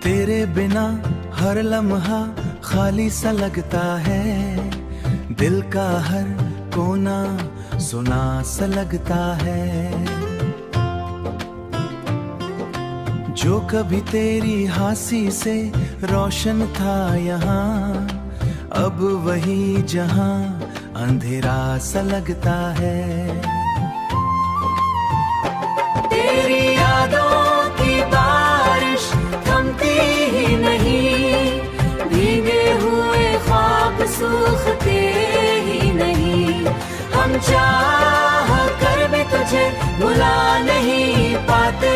तेरे बिना हर लम्हा खाली सा लगता है, दिल का हर कोना सुना सा लगता है। जो कभी तेरी हंसी से रोशन था यहाँ, अब वही जहां अंधेरा सा लगता है। तेरी यादों की बारिश थमती ही नहीं, भीगे हुए ख्वाब सूखते ही नहीं। हम चाह कर भी तुझे भुला नहीं पाते,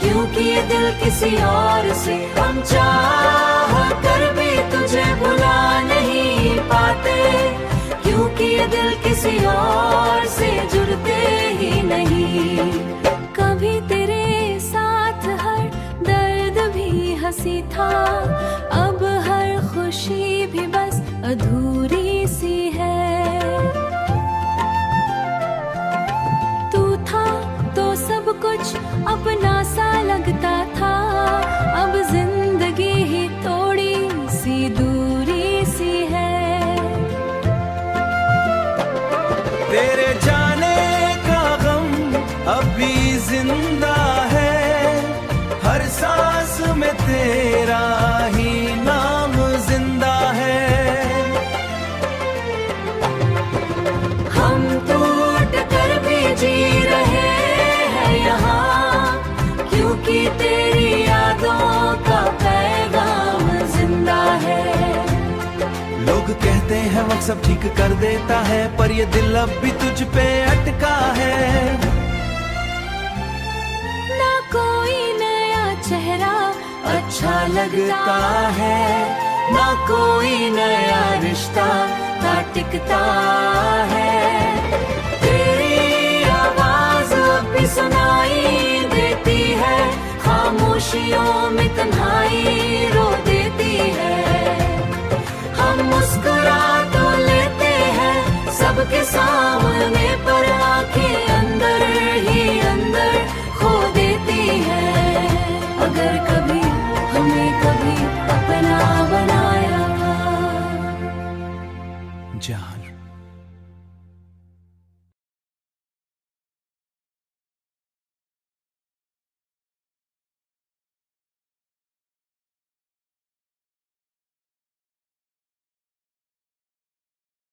क्योंकि ये दिल किसी और से। हम चाह कर भी तुझे भुला नहीं पाते, क्योंकि ये दिल किसी और से जुड़ते ही नहीं। कभी तेरे साथ हर दर्द भी हंसी था, अब हर खुशी भी बस अधूरी सी है। तू था तो सब कुछ अपना सा लगता था, अब जिंदगी ही थोड़ी सी दूरी सी है। तेरे जाने का गम अभी जिंदा है, हर सांस में तेरा ही नाम जिंदा है। हम टूट कर भी जी रहे हैं यहाँ, क्योंकि तेरी यादों का पैगाम जिंदा है। लोग कहते हैं वक्त सब ठीक कर देता है, पर ये दिल अब भी तुझ पे अटका है। ना कोई नया चेहरा अच्छा लगता है, ना कोई नया रिश्ता ना टिकता है। तेरी आवाज अब भी सुनाई देती है, खामोशियों में तन्हाई रो देती है। हम मुस्कुरा तो लेते हैं सबके सामने,